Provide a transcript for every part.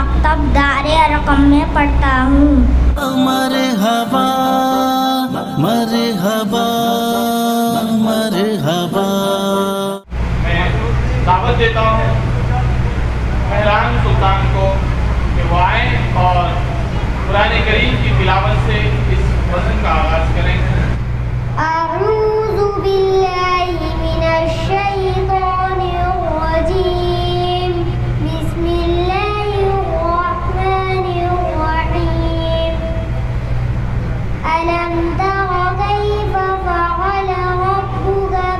مکتب دار ارقم میں پڑھتا ہوں۔ مرحبا مرحبا مرحبا۔ میں دعوت دیتا ہوں مہران سلطان کو کہ وہ آئیں اور قرآن کریم کی تلاوت سے اس وزن کا آغاز کریں۔ اعوذ باللہ من الشیطان الرجیم، بسم اللہ الرحمن الرحیم۔ الم تر کیف فعل ربک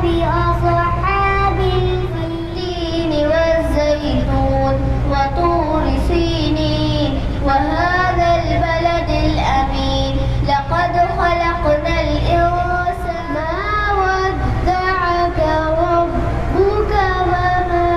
باصحاب الفیل والزیتون وطور سینین وهذا البلد الأمين لقد خلقنا الإنسان ما ودعك ربك وما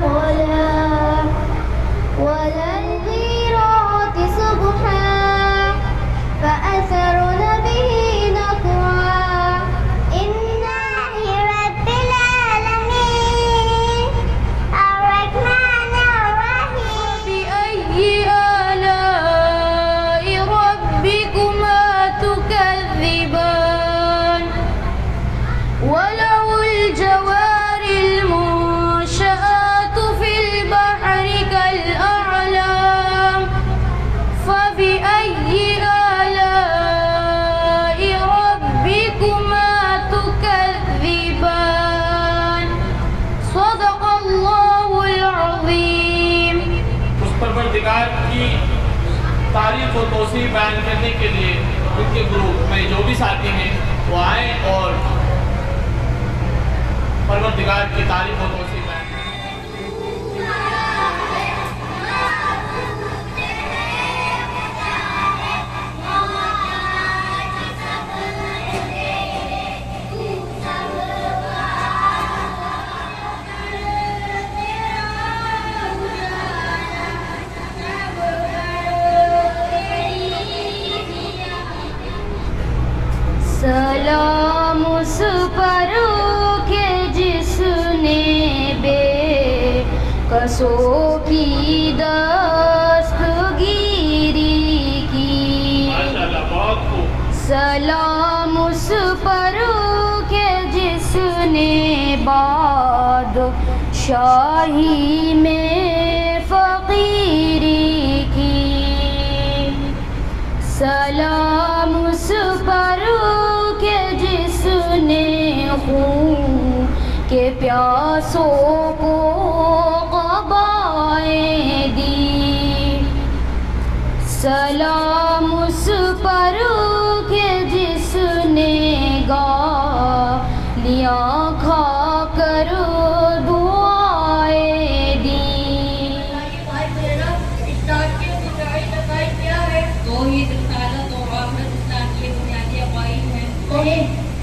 قلى وللغيرات صبحا فأثرن به نقعا إنا لرب العالمين الرحمن الرحيم فبأي آلاء ربكما تكذبان وله الجوار المنشآت في البحر كالأعلام فبأي آلاء ربكما تكذبان صدق الله العظيم۔ اس پروردگار کی تعریف و توصیف بیان کرنے کے لیے ان کے گروپ میں جو بھی ساتھی ہیں وہ آئیں اور پروردگار کی تعریف و توصیف بیان کریں۔ سلام اس پر کہ جس نے بے قصوں کی دستگیری کی۔ ماشاءاللہ بہت خوب۔ سلام اس پر کہ جس نے بادشاہی میں فقیری کی۔ سلام اس پر کہ جس نے خون کے پیاسوں کو قبائیں دی۔ سلام اس پر کہ جس نے گالیاں کھا کر دعائیں دی۔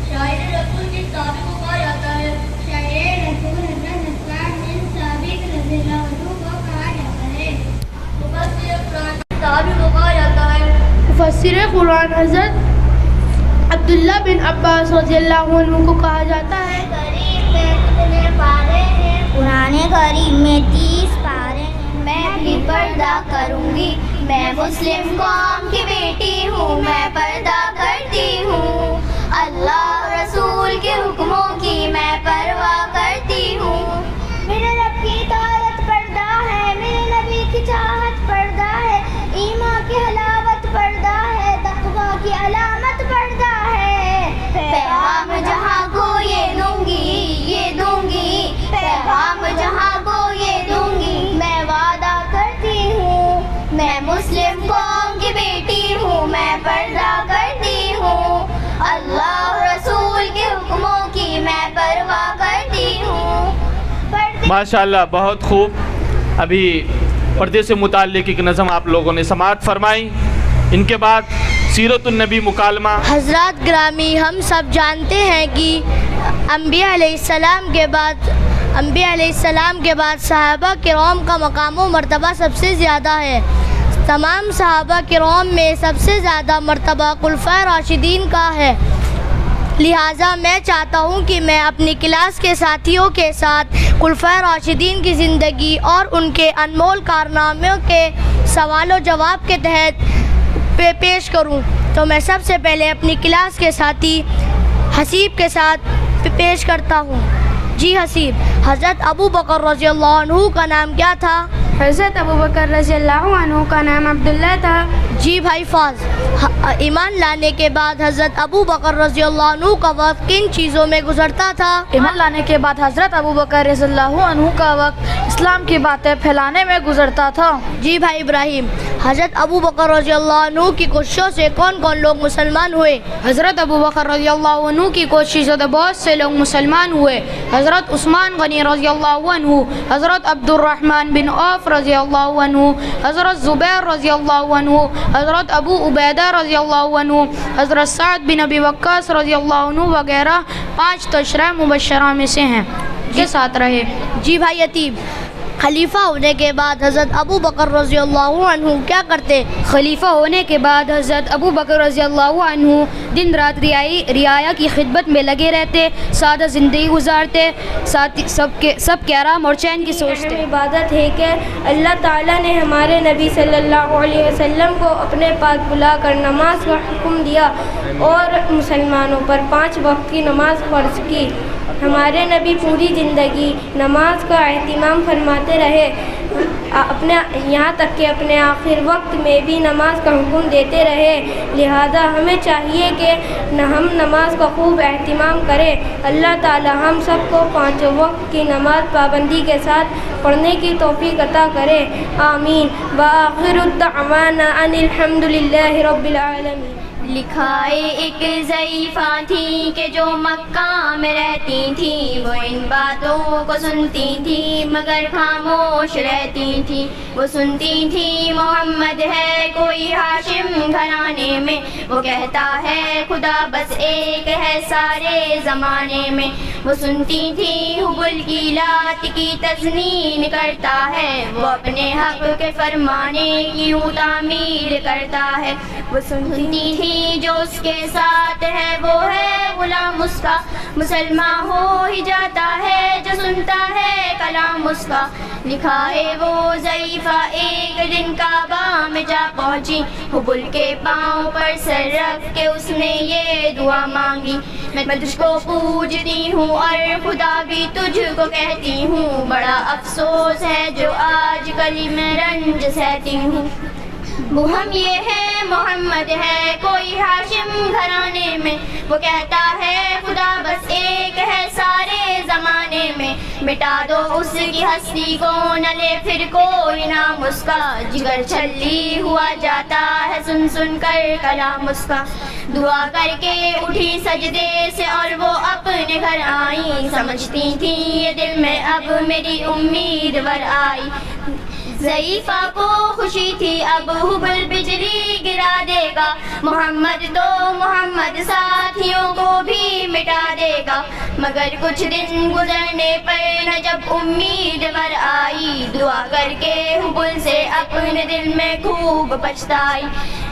شاعر رسول کی تعریف کو کہا جاتا ہے، شاعر رسول حضرت نصران بن ثابت رضی اللہ عنہ کو کہا جاتا ہے۔ مفسر قرآن کی تعریف کو کہا جاتا ہے، مفسر قرآن حضرت عبداللہ بن عباس رضی اللہ عنہ کو کہا جاتا ہے۔ کریم میں کتنے پارے ہیں؟ قرآن کریم میں 30 پارے ہیں۔ میں بھی پردہ کروں گی، میں مسلم قوم کی بیٹی ہوں، میں پردہ کرتی ہوں، اللہ رسول کے حکموں کی میں پرواہ کرتی ہوں۔ میرے رب کی اطاعت پردہ ہے، میرے نبی کی چاہت پردہ ہے، ایمان کی حلاوت پردہ ہے، تقوی کی علامت پردہ ہے۔ پیغام جہاں کو یہ دوں گی، یہ دوں گی، پیغام جہاں کو یہ دوں گی، میں وعدہ کرتی ہوں، میں مسلم قوم کی بیٹی ہوں، میں پردہ کرتی ہوں، اللہ رسول کے حکموں کی میں پرواہ کرتی ہوں۔ ماشاءاللہ بہت خوب۔ ابھی پردے سے متعلق ایک نظم آپ لوگوں نے سماعت فرمائی، ان کے بعد سیرت النبی مکالمہ۔ حضرات گرامی، ہم سب جانتے ہیں کہ انبیاء علیہ السلام کے بعد صحابہ کرام کا مقام و مرتبہ سب سے زیادہ ہے۔ تمام صحابہ کرام میں سب سے زیادہ مرتبہ خلفائے راشدین کا ہے۔ لہٰذا میں چاہتا ہوں کہ میں اپنی کلاس کے ساتھیوں کے ساتھ خلفائے راشدین کی زندگی اور ان کے انمول کارناموں کے سوال و جواب کے تحت پیش کروں. تو میں سب سے پہلے اپنی کلاس کے ساتھی حسیب کے ساتھ پیش کرتا ہوں. جی حسیب. حضرت ابو بکر رضی اللہ عنہ کا نام کیا تھا؟ حضرت ابو بکر رضی اللہ عنہ کا نام عبداللہ تھا. جی بھائی فاض. ایمان لانے کے بعد حضرت ابو بکر رضی اللہ عنہ کا وقت کن چیزوں میں گزرتا تھا؟ ایمان لانے کے بعد حضرت ابو بکر رضی اللہ عنہ کا وقت اسلام کی باتیں پھیلانے میں گزرتا تھا. جی بھائی ابراہیم. حضرت ابو بکر رضی اللہ عنہ کی کوششوں سے کون کون لوگ مسلمان ہوئے؟ حضرت ابو بکر رضی اللہ عنہ کی کوششوں سے بہت سے لوگ مسلمان ہوئے. حضرت عثمان غنی رضی اللہ عنہ، حضرت عبد الرحمن بن عوف رضی اللہ عنہ، حضرت زبیر رضی اللہ عنہ، حضرت ابو عبیدہ رضی اللہ عنہ، حضرت سعد بن ابی وقاص رضی اللہ عنہ وغیرہ 5 عشرہ مبشرہ میں سے ہیں کے ساتھ رہے. جی بھائی یتیم. خلیفہ ہونے کے بعد حضرت ابو بکر رضی اللہ عنہ کیا کرتے؟ خلیفہ ہونے کے بعد حضرت ابو بکر رضی اللہ عنہ دن رات رعایا کی خدمت میں لگے رہتے، سادہ زندگی گزارتے، سب کے آرام اور چین کی سوچتے. عبادت ہے کہ اللہ تعالیٰ نے ہمارے نبی صلی اللہ علیہ وسلم کو اپنے پاس بلا کر نماز کا حکم دیا اور مسلمانوں پر 5 وقت کی نماز فرض کی. ہمارے نبی پوری زندگی نماز کا اہتمام فرماتے رہے، یہاں تک کہ اپنے آخر وقت میں بھی نماز کا حکم دیتے رہے. لہذا ہمیں چاہیے کہ ہم نماز کا خوب اہتمام کریں. اللہ تعالی ہم سب کو 5 وقت کی نماز پابندی کے ساتھ پڑھنے کی توفیق عطا کرے. آمین. وآخر الدعوانا ان الحمد للہ رب العالمین. لکھائے ایک ضعیفہ تھی کہ جو مکہ میں رہتی تھی، وہ ان باتوں کو سنتی تھی مگر خاموش رہتی تھی. وہ سنتی تھی محمد ہے کوئی ہاشم گھرانے میں، وہ کہتا ہے خدا بس ایک ہے سارے زمانے میں. وہ سنتی تھی حبل کی لات کی تزنین کرتا ہے، وہ اپنے حق کے فرمانے کی یوں تعمیر کرتا ہے. وہ سنتی تھی جو اس کے ساتھ ہے وہ ہے غلام اس کا، مسلمان ہو ہی جاتا ہے جو سنتا ہے کلام اس کا. لکھائے وہ ضعیفہ ایک دن کعبہ میں جا پہنچی، حبل کے پاؤں پر سر رکھ کے اس نے یہ دعا مانگی، میں تجھ کو پوجتی ہوں اور خدا بھی تجھ کو کہتی ہوں، بڑا افسوس ہے جو آج کل میں رنج سہتی ہوں. وہ ہم یہ ہے محمد ہے کوئی ہاشم گھرانے میں، وہ کہتا ہے خدا بس ایک ہے سارے زمانے میں. مٹا دو اس کی ہستی کو نہ لے پھر کوئی نام اس کا، جگر چھلی ہوا جاتا ہے سن سن کر کلام اس کا. دعا کر کے اٹھی سجدے سے اور وہ اپنے گھر آئی، سمجھتی تھی یہ دل میں اب میری امید ور آئی. ضعیفہ کو خوشی تھی اب حبل بجلی گرا دے گا، محمد تو محمد ساتھیوں کو بھی مٹا دے گا. مگر کچھ دن گزرنے پر نہ جب امید ور آئی، دعا کر کے حبل سے اپنے دل میں خوب پچھتائی.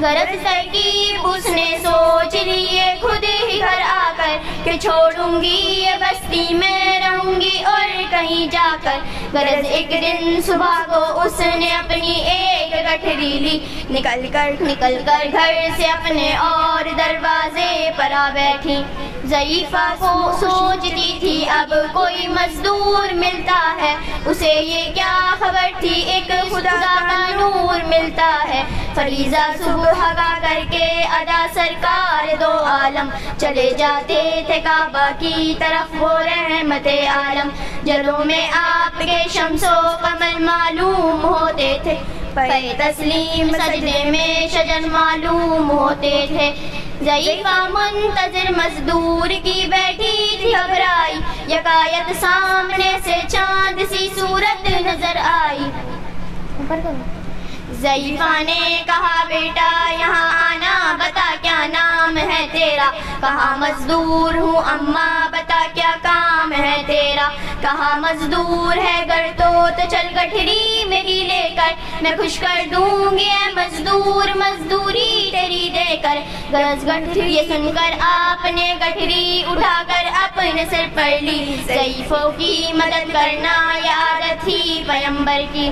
غرض ترکیب اس نے سوچ لی یہ خود ہی گھر آ کر کہ چھوڑوں گی یہ بستی میں رہوں گی اور کہیں جا کر. غرض ایک دن صبح کو اس نے اپنی ایک گٹھری لی، نکل کر گھر سے اپنے اور دروازے پر آ بیٹھی. ضعیفہ کو سوچتی تھی اب کوئی مزدور ملتا ہے، اسے یہ کیا خبر تھی ایک خدا کا نور ملتا ہے. فریضہ صبح کا کر کے ادا سرکار دو عالم چلے جاتے تھے کعبہ کی طرف وہ رحمت عالم. جلوں میں آپ کے شمس و قمر معلوم ہوتے تھے، پے تسلیم سجدے میں شجر معلوم ہوتے تھے. ضعیفہ منتظر مزدور کی بیٹھی تھی گھبرائی، یکایک سامنے سے چاند سی صورت نظر آئی. ضعیفہ نے کہا بیٹا یہاں آنا، بتا کیا نام ہے تیرا. کہا مزدور ہوں اماں، بتا کیا کام ہے تیرا. کہا مزدور ہے گر تو چل گٹھری میری لے کر کر میں خوش کر دوں گی اے مزدور مزدوری تیری دے کر. غرض گٹھری یہ سن کر آپ نے گٹھری اٹھا کر اپنے سر پر لی. ضعیفوں کی مدد کرنا یہ عادت تھی پیغمبر کی.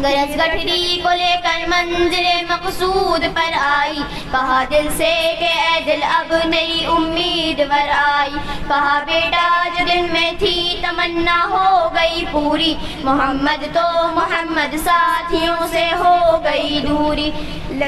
غرض گٹھری کو لے کر منزل مقصود پر آئی. کہا دل سے کہ اے دل اب میری امید ور آئی. کہا بیٹا جو دل میں تھی تمنا ہو گئی پوری. محمد تو محمد ساتھیوں سے ہو گئی دوری.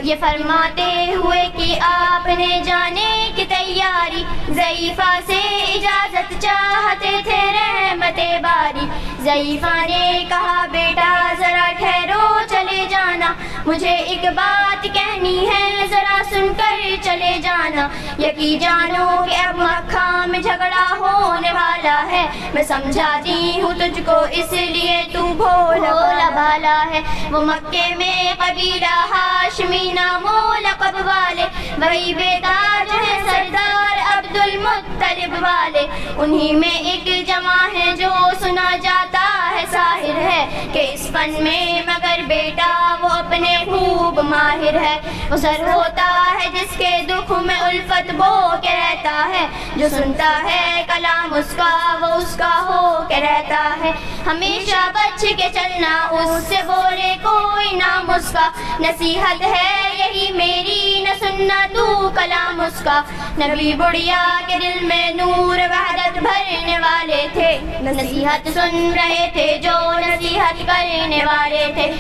یہ فرماتے ہوئے کہ آپ نے جانے کی تیاری. ضعیفہ سے اجازت چاہتے تھے رحمت باری. ضعیفہ نے کہا بیٹا ذرا ٹھہرو چلے جانا. مجھے ایک بات کہنی ہے ذرا سن کر چلے جانا. یقین جانو کہ اب مکہ میں جھگڑا ہونے والا ہے. میں سمجھاتی ہوں تجھ کو اس لیے تو بھولا بھالا ہے. وہ مکے میں قبیلہ ہاشمی نام و لقب والے وہی بیتاج ہے سردار عبد المطلب والے. انہی میں ایک جمع ہے جو سنا جاتا ہے ساحر ہے کہ اس فن میں مگر بیٹا وہ اپنے خوب ماہر ہے. اسر ہوتا ہے جس کے دکھ میں الفت بو کے رہتا ہے. جو سنتا ہے کلام اس کا وہ اس کا ہو کے رہتا ہے. ہمیشہ بچ کے چلنا اس سے بولے کوئی نام اس کا. نصیحت ہے یہی میری نہ سننا تو کلام اس کا. نبی بڑھیا کے دل میں نور وحدت بھرنے والے تھے. نصیحت سن رہے تھے جو نصیحت کرنے والے تھے.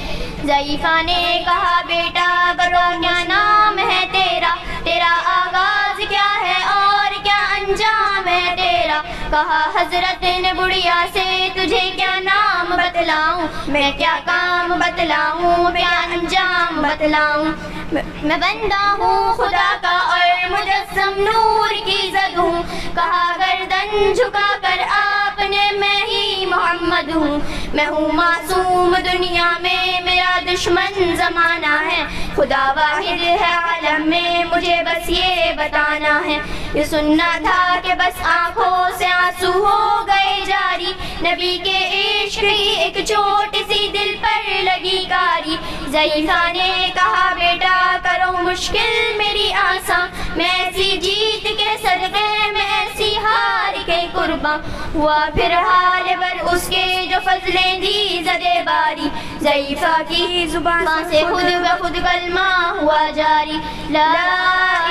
ضعیفہ نے کہا بیٹا برو کیا نام ہے تیرا. تیرا آغاز کیا ہے اور کیا انجام ہے تیرا. کہا حضرت نے بڑھیا سے تجھے کیا نام بتلاؤں. میں کیا کام بتلاؤں کیا انجام بتلاؤں. میں بندہ ہوں خدا کا اور مجسم نور کی زد ہوں. کہا گردن جھکا کر آپ نے میں ہی محمد ہوں. میں ہوں معصوم دنیا میں میرا دشمن زمانہ ہے. خدا واحد ہے عالم میں مجھے بس یہ بتانا ہے. یہ سننا تھا کہ بس آنکھوں سے آنسو ہو گئے جاری. نبی کے عشق کی ایک چھوٹی سی دل پر لگی کاری. ضعیفہ نے کہا بیٹا کرو مشکل میری آساں. میں ایسی جیت کے صدقے میں ایسی ہار کے قرباں. ہوا پھر حال بر اس کے جو فضلیں دی زدے باری. ضعیفہ کی زبان سے خود بخود کلمہ ہوا جاری. لا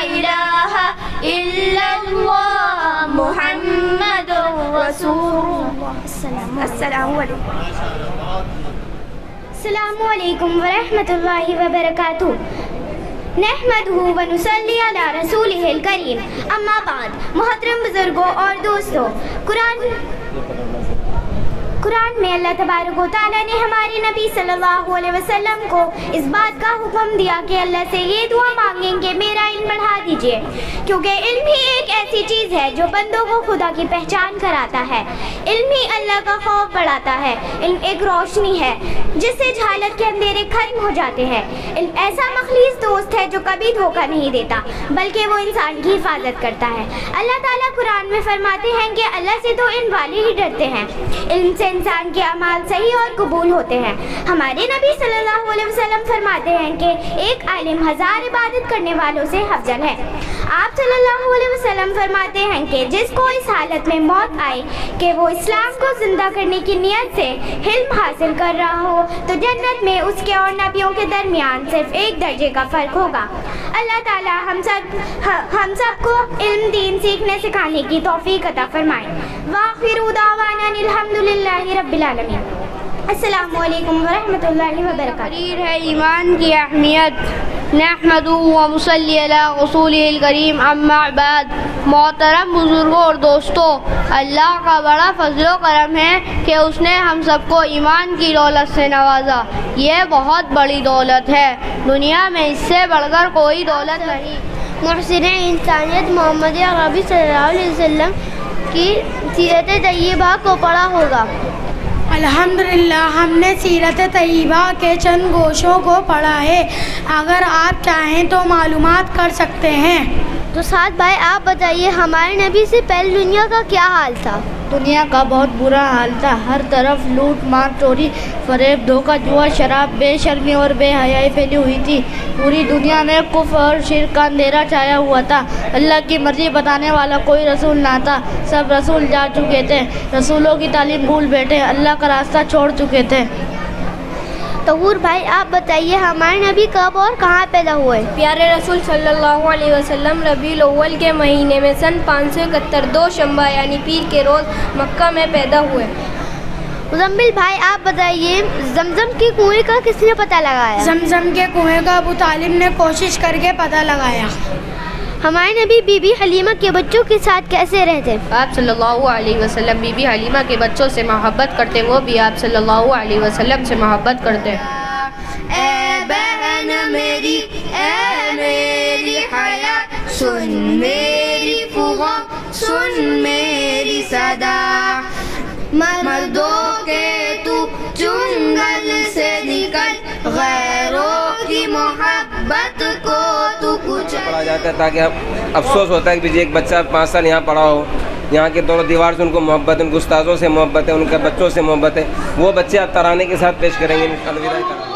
الہ الا اللہ محمد رسول اللہ. السلام علیکم. السلام علیکم ورحمۃ اللہ وبرکاتہ. نحمدہ ونصلی علی رسولہ الکریم. اما بعد محترم بزرگوں اور دوستوں، قرآن میں اللہ تبارک و تعالیٰ نے ہمارے نبی صلی اللہ علیہ وسلم کو اس بات کا حکم دیا کہ اللہ سے یہ دعا مانگیں کہ میرا علم بڑھا دیجیے، کیونکہ علم ہی ایک ایسی چیز ہے جو بندوں کو خدا کی پہچان کراتا ہے. علم ہی اللہ کا خوف بڑھاتا ہے. علم ایک روشنی ہے جس سے جہالت کے اندھیرے ختم ہو جاتے ہیں. علم ایسا مخلص دوست ہے جو کبھی دھوکہ نہیں دیتا بلکہ وہ انسان کی حفاظت کرتا ہے. اللہ تعالیٰ قرآن میں فرماتے ہیں کہ اللہ سے تو علم والے ہی ڈرتے ہیں. علم سے انسان کے اعمال صحیح اور قبول ہوتے ہیں. ہمارے نبی صلی اللہ علیہ وسلم فرماتے ہیں کہ ایک عالم 1000 عبادت کرنے والوں سے افضل ہے. آپ صلی اللہ علیہ وسلم فرماتے ہیں کہ جس کو اس حالت میں موت آئے کہ وہ اسلام کو زندہ کرنے کی نیت سے علم حاصل کر رہا ہو تو جنت میں اس کے اور نبیوں کے درمیان صرف 1 درجے کا فرق ہوگا. اللہ تعالی ہم سب کو علم دین سیکھنے سکھانے کی توفیق عطا فرمائے. وآخر دعوانا الحمدللہ رب العالمین. السلام علیکم ورحمۃ اللہ وبرکاتہ. تقریر ہے ایمان کی اہمیت. نحمدہ و نصلی علی رسولہ الکریم. اما بعد. محترم بزرگوں اور دوستوں، اللہ کا بڑا فضل و کرم ہے کہ اس نے ہم سب کو ایمان کی دولت سے نوازا. یہ بہت بڑی دولت ہے. دنیا میں اس سے بڑھ کر کوئی دولت نہیں. محسن انسانیت محمد عربی صلی اللہ علیہ وسلم کی سیرت طیبہ کو پڑھا ہوگا. الحمدللہ ہم نے سیرت طیبہ کے چند گوشوں کو پڑھا ہے. اگر آپ چاہیں تو معلومات کر سکتے ہیں. تو سعد بھائی آپ بتائیے ہمارے نبی سے پہلے دنیا کا کیا حال تھا؟ دنیا کا بہت برا حال تھا. ہر طرف لوٹ مار, چوری, فریب, دھوکہ, جوا, شراب, بے شرمی اور بے حیائی پھیلی ہوئی تھی. پوری دنیا میں کفر اور شرک کا اندھیرا چھایا ہوا تھا. اللہ کی مرضی بتانے والا کوئی رسول نہ تھا. سب رسول جا چکے تھے, رسولوں کی تعلیم بھول بیٹھے, اللہ کا راستہ چھوڑ چکے تھے. طہور بھائی آپ بتائیے ہمارے نبی کب اور کہاں پیدا ہوئے؟ پیارے رسول صلی اللہ علیہ وسلم ربیع الاول کے مہینے میں سن 571 دوشنبہ یعنی پیر کے روز مکہ میں پیدا ہوئے. مزمل بھائی آپ بتائیے زمزم کے کنویں کا کس نے پتہ لگایا؟ زمزم کے کنویں کا ابو طالب نے کوشش کر کے پتہ لگایا. ہمارے نبی بی بی حلیمہ کے بچوں کے ساتھ کیسے رہتے؟ آپ صلی اللہ علیہ وسلم بی بی حلیمہ کے بچوں سے محبت کرتے, وہ بھی آپ صلی اللہ علیہ وسلم سے محبت کرتے. اے بہن میری, اے میری حیات, سن میری فغا, سن میری صدا, مردوں کے تو چنگل سے نکل, غیروں کی محبت کو تو کچھ پڑھا جاتا ہے تاکہ افسوس ہوتا ہے کہ ایک بچہ 5 سال یہاں پڑھا ہو, یہاں کے دونوں دیوار سے ان کو محبت ہے, ان کے استاذوں سے محبت ہے, ان کے بچوں سے محبت ہے. وہ بچے اب ترانے کے ساتھ پیش کریں گے. الوداع.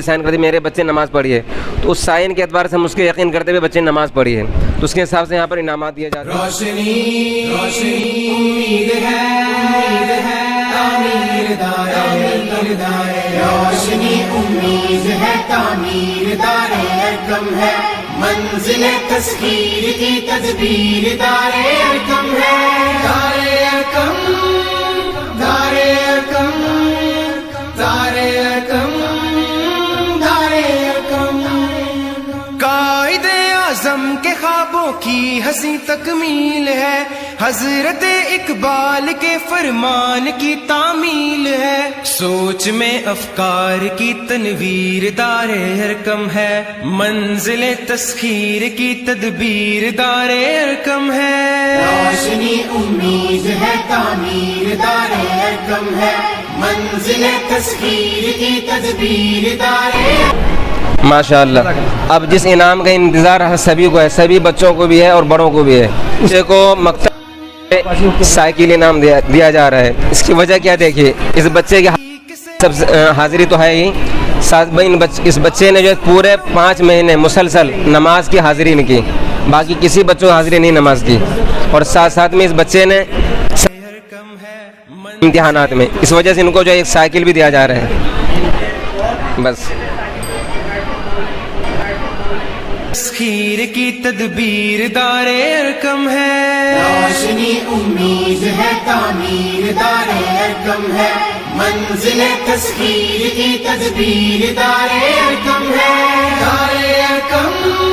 سائن کرتے میرے بچے نماز پڑھی ہے, تو اس سائن کے اعتبار سے ہم اس کے یقین کرتے ہوئے بچے نماز پڑھی ہے, تو اس کے حساب سے یہاں پر انعامات دیے جاتے ہیں. روشنی روشنی امید ہے, امید ہے, تعمیر دار روشنی امید ہے, تعمیر دار ارکم ہے, منزل تسخیر کی تدبیر دار ارکم ہے, دار ارکم, دار ارکم, دار ارکم, قائد اعظم کے خوابوں کی ہنسی تکمیل ہے, حضرت اقبال کے فرمان کی تعمیل ہے, سوچ میں افکار کی تنویر دار ارکم ہے, منزل تسخیر کی تدبیر دار ارکم ہے, روشنی امید ہے, تعمیر دار ارکم ہے, منزل تسخیر کی تدبیر دار. ماشاء اللہ. اب جس انعام کا انتظار سبھی کو ہے, سبھی بچوں کو بھی ہے اور بڑوں کو بھی ہے, بچے کو مکتب سائیکل انعام دیا جا رہا ہے. اس کی وجہ کیا دیکھیے, اس بچے کی سب حاضری تو ہے ہی, ساتھ اس بچے نے جو پورے 5 مہینے مسلسل نماز کی حاضری نہیں کی, باقی کسی بچوں کو حاضری نہیں نماز کی, اور ساتھ ساتھ میں اس بچے نے امتحانات میں, اس وجہ سے ان کو جو ایک سائیکل بھی دیا جا رہا ہے. بس تسخیر کی تدبیر دار ارکم ہے, روشنی امید ہے, تعمیر دار ارکم ہے, منزل تسخیر کی تدبیر دار ارکم ہے, دار ارکم.